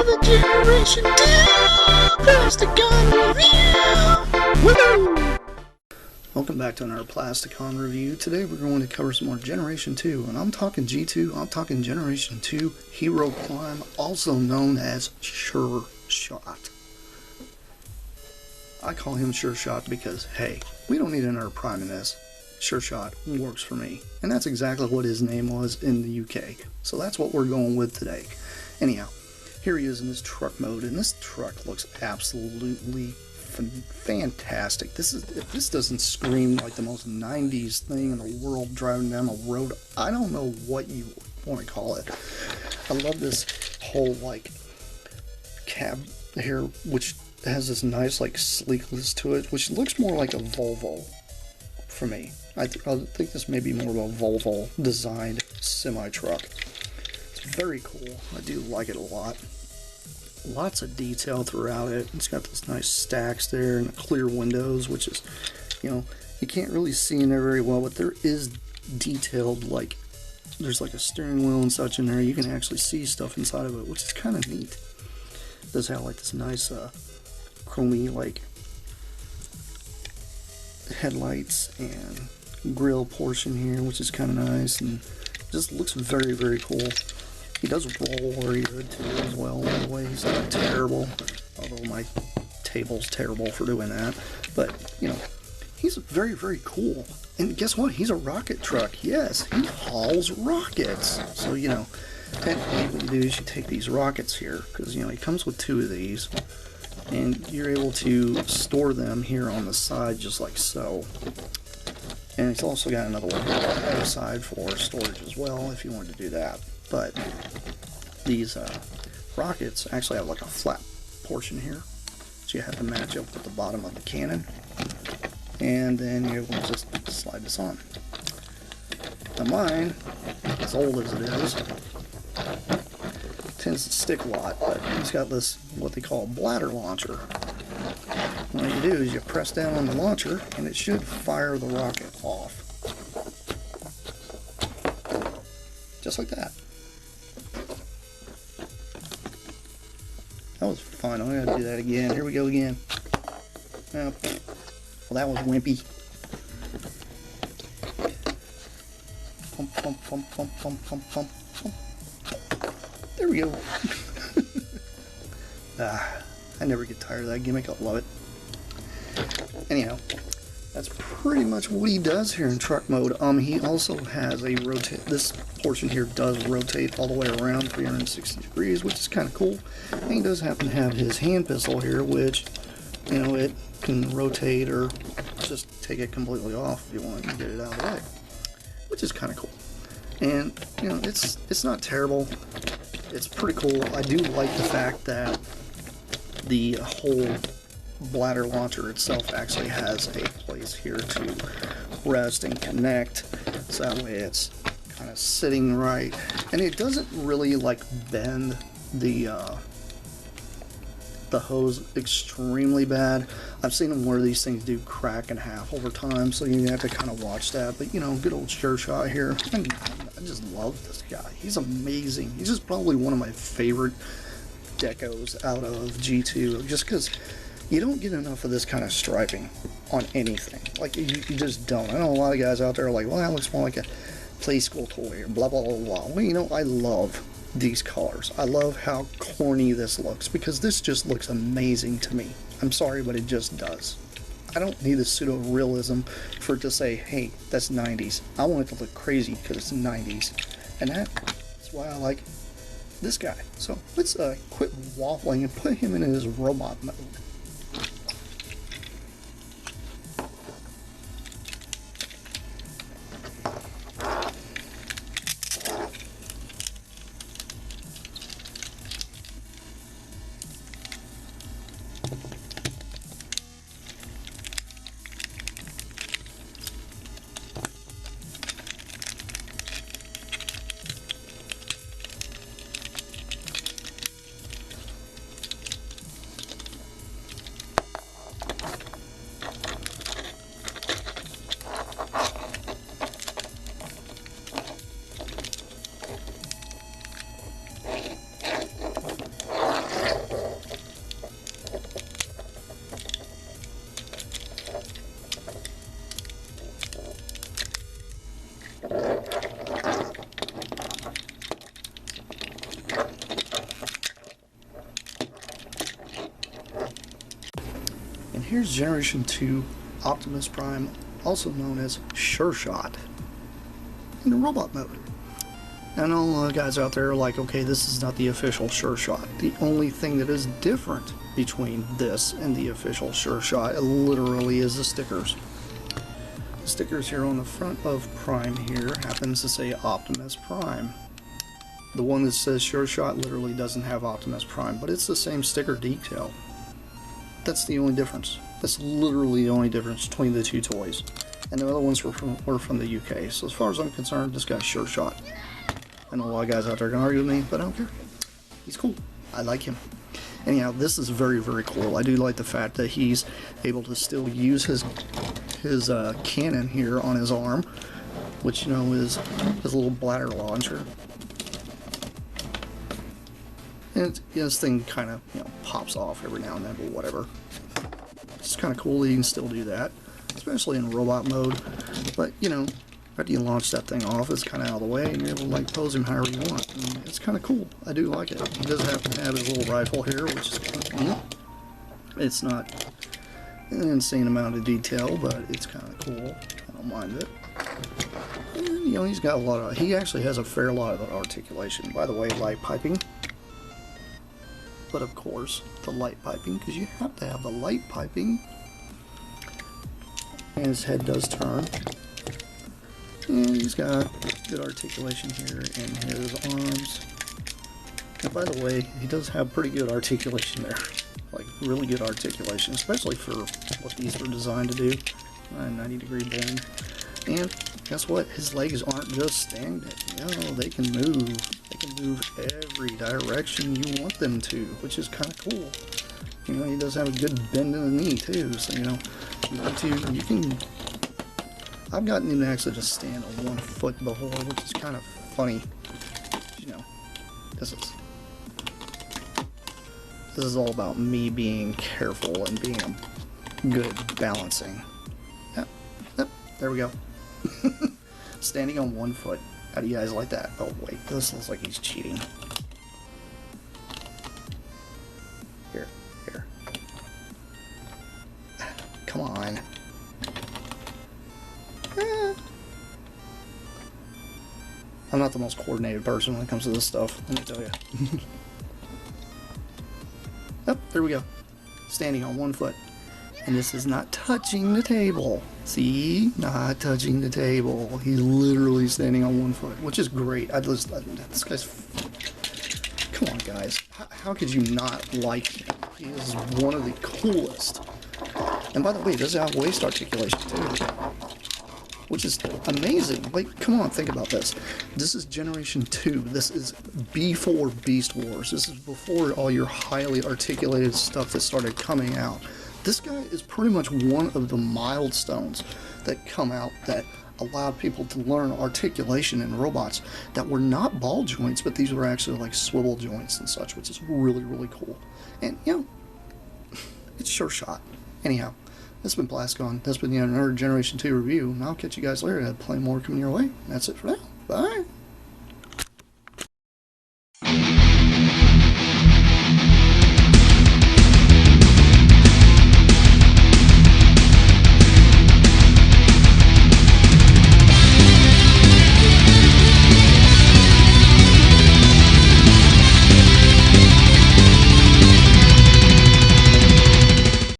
another Generation 2 Plasticon review! Woo! Welcome back to another Plasticon review. Today we're going to cover some more Generation 2, and I'm talking G2, I'm talking Generation 2 Hero Prime, also known as Sureshot. I call him Sureshot because, hey, we don't need another Prime in this. Sureshot works for me. And that's exactly what his name was in the UK. So that's what we're going with today. Anyhow, here he is in this truck mode, and this truck looks absolutely fantastic. This doesn't scream like the most 90s thing in the world driving down the road. I don't know what you want to call it. I love this whole like cab here, which has this nice like sleekness to it, which looks more like a Volvo for me. I think this may be more of a Volvo designed semi-truck. It's very cool. I do like it a lot. Lots of detail throughout it. It's got those nice stacks there and the clear windows, which is, you know, you can't really see in there very well, but there is detailed, like, there's like a steering wheel and such in there. You can actually see stuff inside of it, which is kind of neat. It does have like this nice chromey like headlights and grill portion here, which is kind of nice and just looks very, very cool. He does roll very good too as well. In a way, he's not terrible, although my table's terrible for doing that. But you know, he's very, very cool. And guess what? He's a rocket truck. Yes, he hauls rockets. So you know, technically what you do is you take these rockets here, because you know he comes with 2 of these, and you're able to store them here on the side just like so. And it's also got another one on the other side for storage as well if you wanted to do that. But these rockets actually have like a flat portion here, so you have to match up with the bottom of the cannon, and then you're able to just slide this on. Now mine, as old as it is, tends to stick a lot, but it's got this what they call a bladder launcher. What you do is you press down on the launcher and it should fire the rocket off. Just like that. That was fun. I'm going to do that again. Here we go again. Well, that was wimpy. Pump, pump, pump, pump, pump, pump, pump, pump. There we go. I never get tired of that gimmick. I love it. Anyhow, that's pretty much what he does here in truck mode. He also has a rotate. This portion here does rotate all the way around 360 degrees, which is kind of cool. And he does happen to have his hand pistol here, which, you know, it can rotate or just take it completely off if you want to get it out of the way, which is kind of cool. And you know, it's not terrible. It's pretty cool. I do like the fact that the whole bladder launcher itself actually has a place here to rest and connect, so that way it's kind of sitting right, and it doesn't really like bend the hose extremely bad. I've seen them where these things do crack in half over time, so you have to kind of watch that. But you know, good old Sureshot here. I just love this guy. He's amazing. He's just probably one of my favorite decos out of G2, just because you don't get enough of this kind of striping on anything. Like, you just don't. I know a lot of guys out there are like, well, that looks more like a play school toy, or blah, blah, blah, blah. Well, you know, I love these colors. I love how corny this looks, because this just looks amazing to me. I'm sorry, but it just does. I don't need a pseudo-realism for it to say, hey, that's 90s. I want it to look crazy because it's 90s. And that's why I like this guy. So let's quit waffling and put him in his robot mode. here's Generation 2 Optimus Prime, also known as Sureshot, in the robot mode. Now, I know a lot of guys out there are like, okay, this is not the official Sureshot. The only thing that is different between this and the official Sureshot literally is the stickers. The stickers here on the front of Prime here happens to say Optimus Prime. The one that says Sureshot literally doesn't have Optimus Prime, but it's the same sticker detail. That's the only difference. That's literally the only difference between the two toys. And the other ones were from the UK. So as far as I'm concerned, this guy's Sureshot. I know a lot of guys out there can argue with me, but I don't care. He's cool. I like him. Anyhow, this is very, very cool. I do like the fact that he's able to still use his cannon here on his arm, which, you know, is his little bladder launcher. And this thing kind of, you know, pops off every now and then, but whatever. It's kind of cool that you can still do that, especially in robot mode. But, you know, after you launch that thing off, it's kind of out of the way, and you're able to, like, pose him however you want. And it's kind of cool. I do like it. He does happen to have his little rifle here, which is kind of neat. It's not an insane amount of detail, but it's kind of cool. I don't mind it. And, you know, he's got a lot of... He actually has a fair lot of articulation. By the way, light piping. But of course, the light piping, because you have to have the light piping. And his head does turn. And he's got good articulation here in his arms. And by the way, he does have pretty good articulation there. Like, really good articulation, especially for what these were designed to do. 90-degree bend. And guess what? His legs aren't just stagnant. You know, they can move. They can move every direction you want them to, which is kind of cool. You know, he does have a good bend in the knee, too. So, you know, you can... I've gotten him to actually just stand on one foot before, which is kind of funny. You know, this is all about me being careful and being good at balancing. Yep, there we go. Standing on one foot. How do you guys like that? Oh wait, this looks like he's cheating. Here. Come on. I'm not the most coordinated person when it comes to this stuff, let me tell you. Oh, there we go. Standing on one foot. And this is not touching the table. See? Not touching the table. He's literally standing on one foot, which is great. This guy's... Come on, guys. How could you not like him? He is one of the coolest. And by the way, he does have waist articulation, too. Which is amazing. Like, come on, think about this. This is Generation 2. This is before Beast Wars. This is before all your highly articulated stuff that started coming out. This guy is pretty much one of the milestones that come out that allowed people to learn articulation in robots that were not ball joints, but these were actually like swivel joints and such, which is really, really cool. And, you know, it's Sureshot. Anyhow. This has been Plasticon. This has been another Generation 2 review, and I'll catch you guys later. I have plenty more coming your way. That's it for now. Bye.